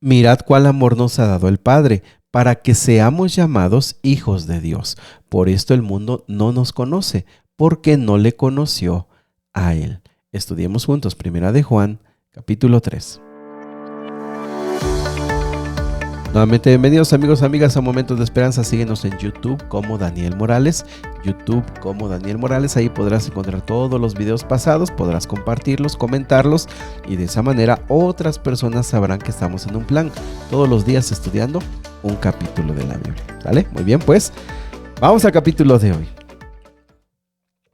Mirad cuál amor nos ha dado el Padre, para que seamos llamados hijos de Dios. Por esto el mundo no nos conoce, porque no le conoció a Él. Estudiemos juntos, Primera de Juan, capítulo 3. Nuevamente bienvenidos amigos, amigas a Momentos de Esperanza. Síguenos en YouTube como Daniel Morales. Ahí podrás encontrar todos los videos pasados, podrás compartirlos, comentarlos y de esa manera otras personas sabrán que estamos en un plan todos los días estudiando un capítulo de la Biblia. ¿Vale? Muy bien, pues vamos al capítulo de hoy.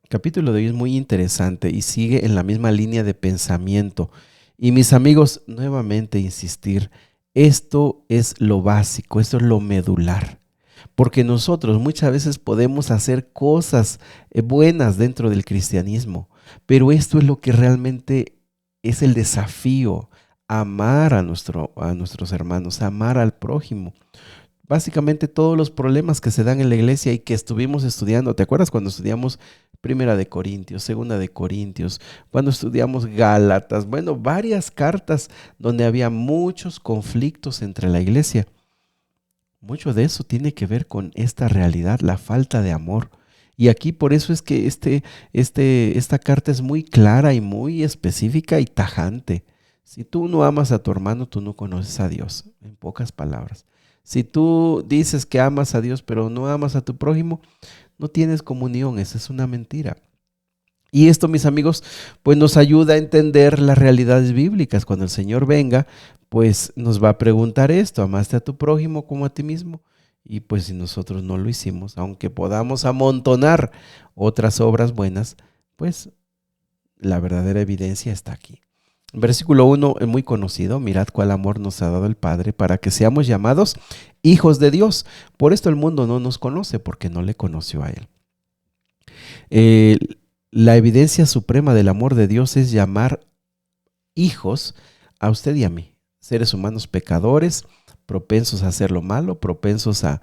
El capítulo de hoy es muy interesante y sigue en la misma línea de pensamiento. Y mis amigos, nuevamente insistir, esto es lo básico, esto es lo medular. Porque nosotros muchas veces podemos hacer cosas buenas dentro del cristianismo, pero esto es lo que realmente es el desafío, amar a nuestros hermanos, amar al prójimo. Básicamente todos los problemas que se dan en la iglesia y que estuvimos estudiando, ¿te acuerdas cuando estudiamos Primera de Corintios, Segunda de Corintios, cuando estudiamos Gálatas? Bueno, varias cartas donde había muchos conflictos entre la iglesia. Mucho de eso tiene que ver con esta realidad, la falta de amor. Y aquí por eso es que esta carta es muy clara y muy específica y tajante. Si tú no amas a tu hermano, tú no conoces a Dios, en pocas palabras. Si tú dices que amas a Dios, pero no amas a tu prójimo, no tienes comunión, esa es una mentira. Y esto, mis amigos, pues nos ayuda a entender las realidades bíblicas. Cuando el Señor venga, pues nos va a preguntar esto: ¿amaste a tu prójimo como a ti mismo? Y pues si nosotros no lo hicimos, aunque podamos amontonar otras obras buenas, pues la verdadera evidencia está aquí. Versículo 1 es muy conocido: mirad cuál amor nos ha dado el Padre para que seamos llamados hijos de Dios. Por esto el mundo no nos conoce, porque no le conoció a Él. La evidencia suprema del amor de Dios es llamar hijos a usted y a mí, seres humanos pecadores, propensos a hacer lo malo, propensos a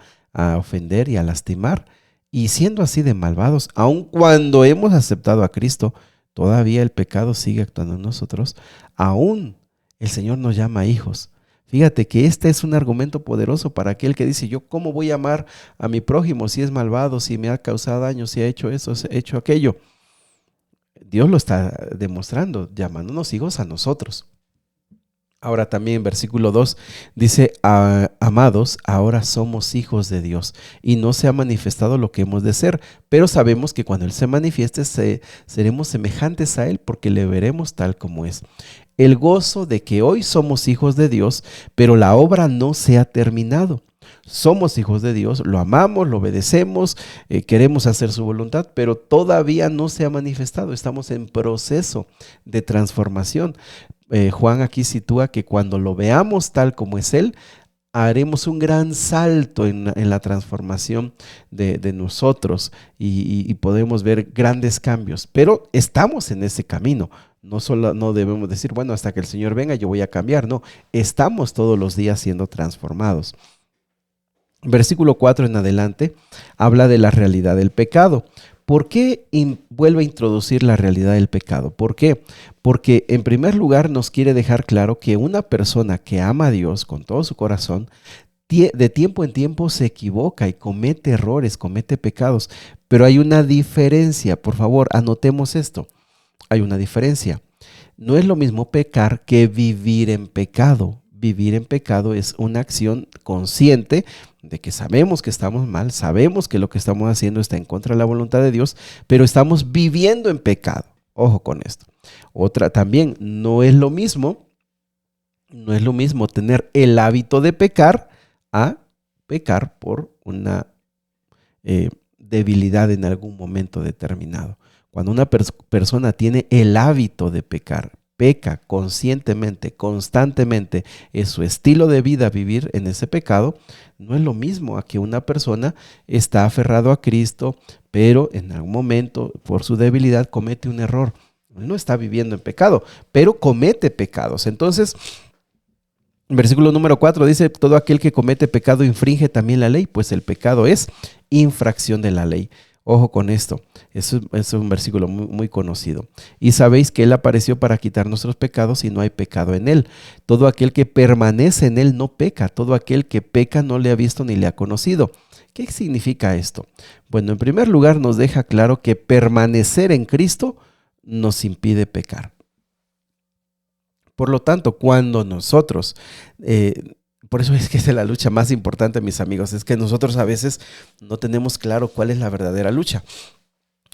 ofender y a lastimar, y siendo así de malvados, aun cuando hemos aceptado a Cristo, todavía el pecado sigue actuando en nosotros. Aún el Señor nos llama hijos. Fíjate que este es un argumento poderoso para aquel que dice: yo cómo voy a amar a mi prójimo si es malvado, si me ha causado daño, si ha hecho eso, si ha hecho aquello. Dios lo está demostrando, llamándonos hijos a nosotros. Ahora también en versículo 2 dice: amados, ahora somos hijos de Dios y no se ha manifestado lo que hemos de ser, pero sabemos que cuando Él se manifieste seremos semejantes a Él, porque le veremos tal como es. El gozo de que hoy somos hijos de Dios, pero la obra no se ha terminado. Somos hijos de Dios, lo amamos, lo obedecemos, queremos hacer su voluntad, pero todavía no se ha manifestado. Estamos en proceso de transformación. Juan aquí sitúa que cuando lo veamos tal como es Él, haremos un gran salto en la transformación de nosotros y podemos ver grandes cambios. Pero estamos en ese camino. No debemos decir: bueno, hasta que el Señor venga yo voy a cambiar. No, estamos todos los días siendo transformados. Versículo 4 en adelante habla de la realidad del pecado. ¿Por qué vuelve a introducir la realidad del pecado? ¿Por qué? Porque en primer lugar nos quiere dejar claro que una persona que ama a Dios con todo su corazón, de tiempo en tiempo se equivoca y comete errores, comete pecados. Pero hay una diferencia, por favor, anotemos esto. Hay una diferencia. No es lo mismo pecar que vivir en pecado. Vivir en pecado es una acción consciente de que sabemos que estamos mal, sabemos que lo que estamos haciendo está en contra de la voluntad de Dios, pero estamos viviendo en pecado. Ojo con esto. Otra también, no es lo mismo tener el hábito de pecar a pecar por una debilidad en algún momento determinado. Cuando una persona tiene el hábito de pecar, peca conscientemente, constantemente, es su estilo de vida vivir en ese pecado, no es lo mismo a que una persona está aferrado a Cristo, pero en algún momento por su debilidad comete un error. Él no está viviendo en pecado, pero comete pecados. Entonces, versículo número 4 dice: todo aquel que comete pecado infringe también la ley, pues el pecado es infracción de la ley. Ojo con esto, eso es un versículo muy conocido. Y sabéis que Él apareció para quitar nuestros pecados y no hay pecado en Él. Todo aquel que permanece en Él no peca, todo aquel que peca no le ha visto ni le ha conocido. ¿Qué significa esto? Bueno, en primer lugar nos deja claro que permanecer en Cristo nos impide pecar. Por lo tanto, cuando nosotros, por eso es que es la lucha más importante, mis amigos, es que nosotros a veces no tenemos claro cuál es la verdadera lucha.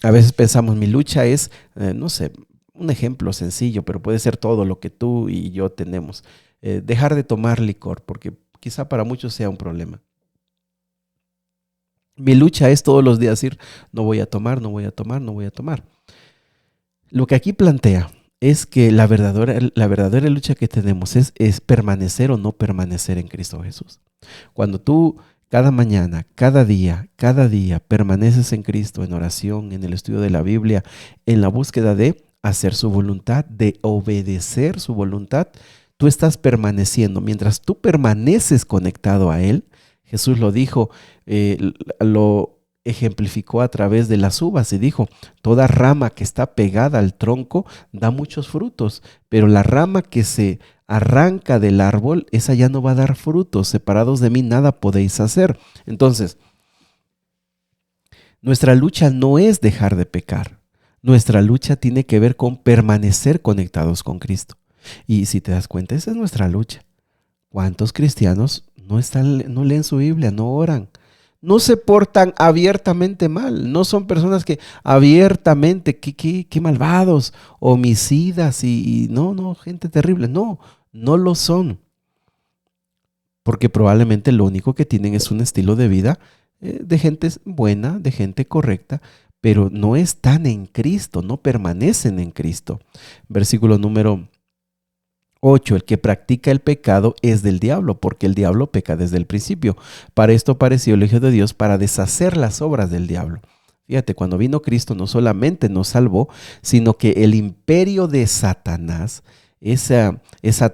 A veces pensamos, mi lucha es, no sé, un ejemplo sencillo, pero puede ser todo lo que tú y yo tenemos. Dejar de tomar licor, porque quizá para muchos sea un problema. Mi lucha es todos los días decir, no voy a tomar, no voy a tomar, no voy a tomar. Lo que aquí plantea es que la verdadera lucha que tenemos es permanecer o no permanecer en Cristo Jesús. Cuando tú cada mañana, cada día permaneces en Cristo, en oración, en el estudio de la Biblia, en la búsqueda de hacer su voluntad, de obedecer su voluntad, tú estás permaneciendo. Mientras tú permaneces conectado a Él, Jesús lo dijo, lo ejemplificó a través de las uvas y dijo, toda rama que está pegada al tronco da muchos frutos, pero la rama que se arranca del árbol, esa ya no va a dar frutos. Separados de mí nada podéis hacer. Entonces, nuestra lucha no es dejar de pecar. Nuestra lucha tiene que ver con permanecer conectados con Cristo. Y si te das cuenta, esa es nuestra lucha. ¿Cuántos cristianos no leen su Biblia, no oran? No se portan abiertamente mal, no son personas que abiertamente, qué malvados, homicidas y no, gente terrible, no lo son, porque probablemente lo único que tienen es un estilo de vida de gente buena, de gente correcta, pero no están en Cristo, no permanecen en Cristo. Versículo número 8. El que practica el pecado es del diablo, porque el diablo peca desde el principio. Para esto apareció el Hijo de Dios, para deshacer las obras del diablo. Fíjate, cuando vino Cristo no solamente nos salvó, sino que el imperio de Satanás, esa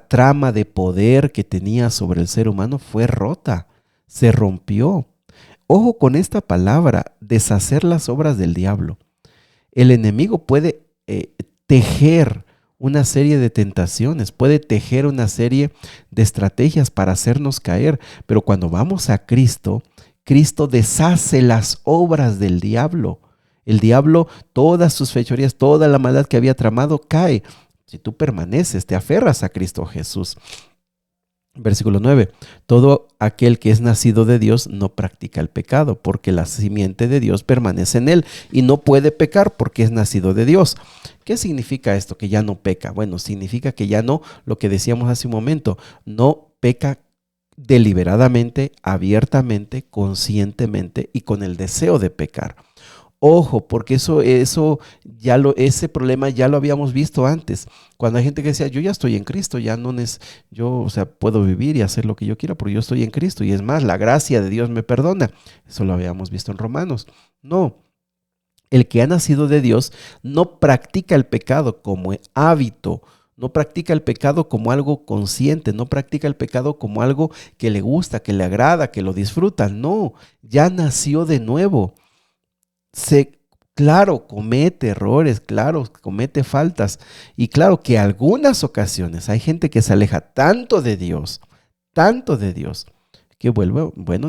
trama de poder que tenía sobre el ser humano fue rota, se rompió. Ojo con esta palabra, deshacer las obras del diablo. El enemigo puede tejer una serie de tentaciones, puede tejer una serie de estrategias para hacernos caer, pero cuando vamos a Cristo, Cristo deshace las obras del diablo. El diablo, todas sus fechorías, toda la maldad que había tramado cae. Si tú permaneces, te aferras a Cristo Jesús. Versículo 9. Todo aquel que es nacido de Dios no practica el pecado, porque la simiente de Dios permanece en él y no puede pecar porque es nacido de Dios. ¿Qué significa esto? Que ya no peca. Bueno, significa que ya no, lo que decíamos hace un momento, no peca deliberadamente, abiertamente, conscientemente y con el deseo de pecar. Ojo, porque ese problema ya lo habíamos visto antes. Cuando hay gente que decía, yo ya estoy en Cristo, ya no puedo vivir y hacer lo que yo quiera porque yo estoy en Cristo. Y es más, la gracia de Dios me perdona. Eso lo habíamos visto en Romanos. No, el que ha nacido de Dios no practica el pecado como hábito, no practica el pecado como algo consciente, no practica el pecado como algo que le gusta, que le agrada, que lo disfruta. No, ya nació de nuevo. Claro, comete errores, claro, comete faltas. Y claro que algunas ocasiones hay gente que se aleja tanto de Dios, que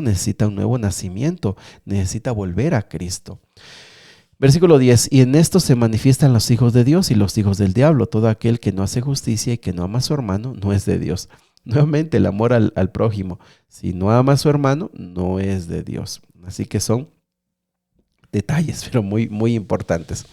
necesita un nuevo nacimiento, necesita volver a Cristo. Versículo 10, y en esto se manifiestan los hijos de Dios y los hijos del diablo. Todo aquel que no hace justicia y que no ama a su hermano no es de Dios. Nuevamente el amor al prójimo. Si no ama a su hermano, no es de Dios. Así que son detalles, pero muy importantes.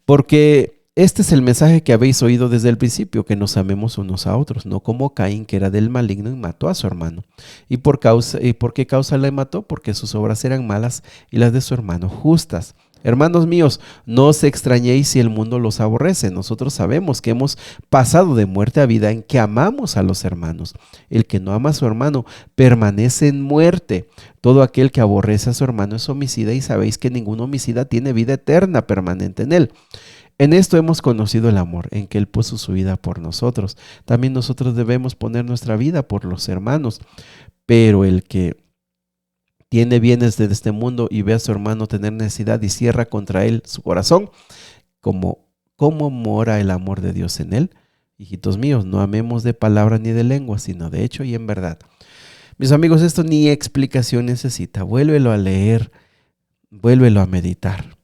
Porque este es el mensaje que habéis oído desde el principio, que nos amemos unos a otros, no como Caín, que era del maligno y mató a su hermano. ¿Y por qué causa le mató? Porque sus obras eran malas y las de su hermano justas. Hermanos míos, no os extrañéis si el mundo los aborrece. Nosotros sabemos que hemos pasado de muerte a vida en que amamos a los hermanos. El que no ama a su hermano permanece en muerte. Todo aquel que aborrece a su hermano es homicida y sabéis que ningún homicida tiene vida eterna permanente en él. En esto hemos conocido el amor, en que Él puso su vida por nosotros. También nosotros debemos poner nuestra vida por los hermanos. Pero el que tiene bienes de este mundo y ve a su hermano tener necesidad y cierra contra él su corazón, ¿cómo mora el amor de Dios en él? Hijitos míos, no amemos de palabra ni de lengua, sino de hecho y en verdad. Mis amigos, esto ni explicación necesita. Vuélvelo a leer, vuélvelo a meditar.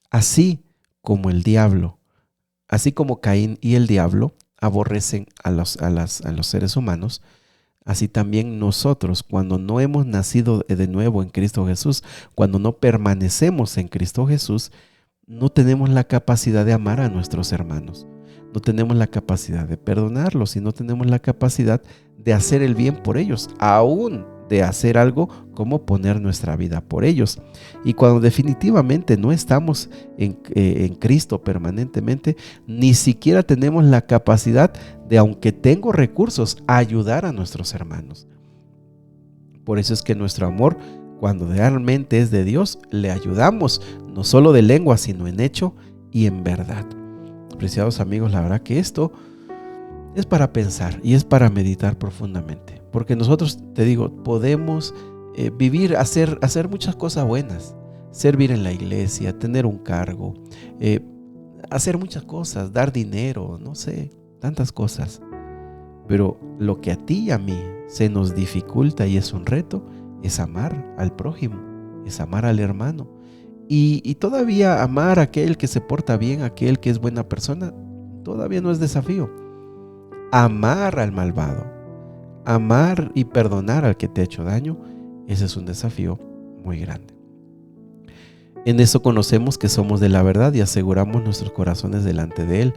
Así como el diablo, así como Caín y el diablo aborrecen a los seres humanos, así también nosotros, cuando no hemos nacido de nuevo en Cristo Jesús, cuando no permanecemos en Cristo Jesús, no tenemos la capacidad de amar a nuestros hermanos. No tenemos la capacidad de perdonarlos y no tenemos la capacidad de hacer el bien por ellos, aún de hacer algo como poner nuestra vida por ellos. Y cuando definitivamente no estamos en Cristo permanentemente, ni siquiera tenemos la capacidad de, aunque tengo recursos, ayudar a nuestros hermanos. Por eso es que nuestro amor, cuando realmente es de Dios, le ayudamos, no solo de lengua, sino en hecho y en verdad. Apreciados amigos, la verdad que esto es para pensar y es para meditar profundamente. Porque nosotros, te digo, podemos vivir, hacer muchas cosas buenas. Servir en la iglesia, tener un cargo, hacer muchas cosas, dar dinero, no sé, tantas cosas. Pero lo que a ti y a mí se nos dificulta y es un reto, es amar al prójimo, es amar al hermano. Y todavía amar a aquel que se porta bien, a aquel que es buena persona, todavía no es desafío. Amar al malvado, amar y perdonar al que te ha hecho daño, ese es un desafío muy grande. En eso conocemos que somos de la verdad y aseguramos nuestros corazones delante de Él.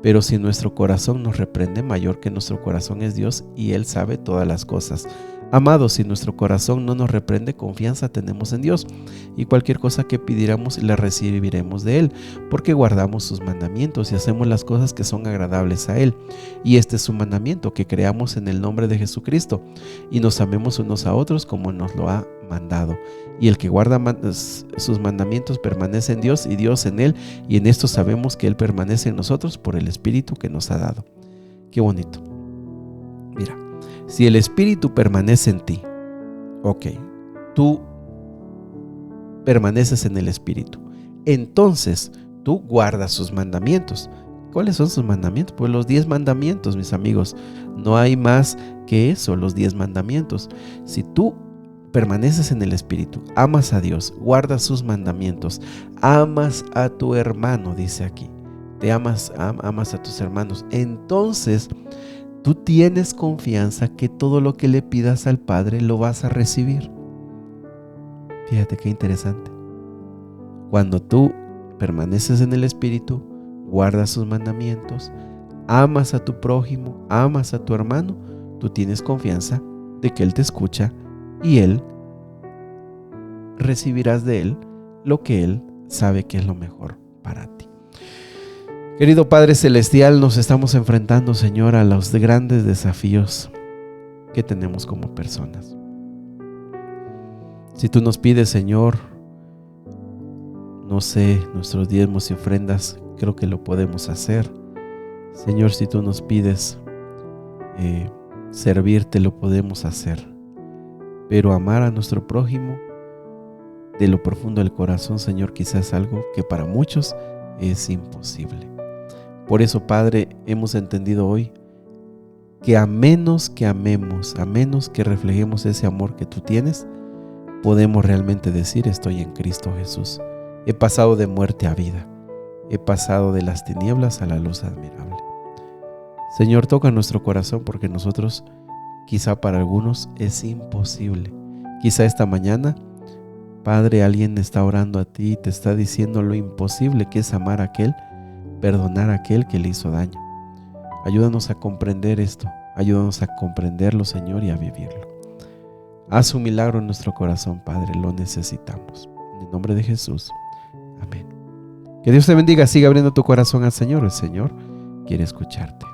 Pero si nuestro corazón nos reprende, mayor que nuestro corazón es Dios y Él sabe todas las cosas. Amados, si nuestro corazón no nos reprende, confianza tenemos en Dios y cualquier cosa que pidiéramos la recibiremos de Él, porque guardamos sus mandamientos y hacemos las cosas que son agradables a Él. Y este es su mandamiento, que creamos en el nombre de Jesucristo y nos amemos unos a otros como nos lo ha mandado. Y el que guarda sus mandamientos permanece en Dios y Dios en Él, y en esto sabemos que Él permanece en nosotros por el Espíritu que nos ha dado. Qué bonito. Mira, si el Espíritu permanece en ti, ok, tú permaneces en el Espíritu, entonces tú guardas sus mandamientos. ¿Cuáles son sus mandamientos? Pues los 10 mandamientos, mis amigos. No hay más que eso, los 10 mandamientos. Si tú permaneces en el Espíritu, amas a Dios, guardas sus mandamientos, amas a tu hermano, dice aquí, te amas a tus hermanos, entonces tú tienes confianza que todo lo que le pidas al Padre lo vas a recibir. Fíjate qué interesante. Cuando tú permaneces en el Espíritu, guardas sus mandamientos, amas a tu prójimo, amas a tu hermano, tú tienes confianza de que Él te escucha y Él recibirás de Él lo que Él sabe que es lo mejor para ti. Querido Padre Celestial, nos estamos enfrentando, Señor, a los grandes desafíos que tenemos como personas. Si tú nos pides, Señor, no sé, nuestros diezmos y ofrendas, creo que lo podemos hacer. Señor, si tú nos pides servirte, lo podemos hacer. Pero amar a nuestro prójimo de lo profundo del corazón, Señor, quizás es algo que para muchos es imposible. Por eso, Padre, hemos entendido hoy que a menos que amemos, a menos que reflejemos ese amor que tú tienes, podemos realmente decir: estoy en Cristo Jesús. He pasado de muerte a vida. He pasado de las tinieblas a la luz admirable. Señor, toca nuestro corazón, porque nosotros, quizá para algunos, es imposible. Quizá esta mañana, Padre, alguien está orando a ti y te está diciendo lo imposible que es amar a aquel, perdonar a aquel que le hizo daño. Ayúdanos a comprender esto. Ayúdanos a comprenderlo, Señor, y a vivirlo. Haz un milagro en nuestro corazón, Padre. Lo necesitamos. En el nombre de Jesús. Amén. Que Dios te bendiga. Siga abriendo tu corazón al Señor. El Señor quiere escucharte.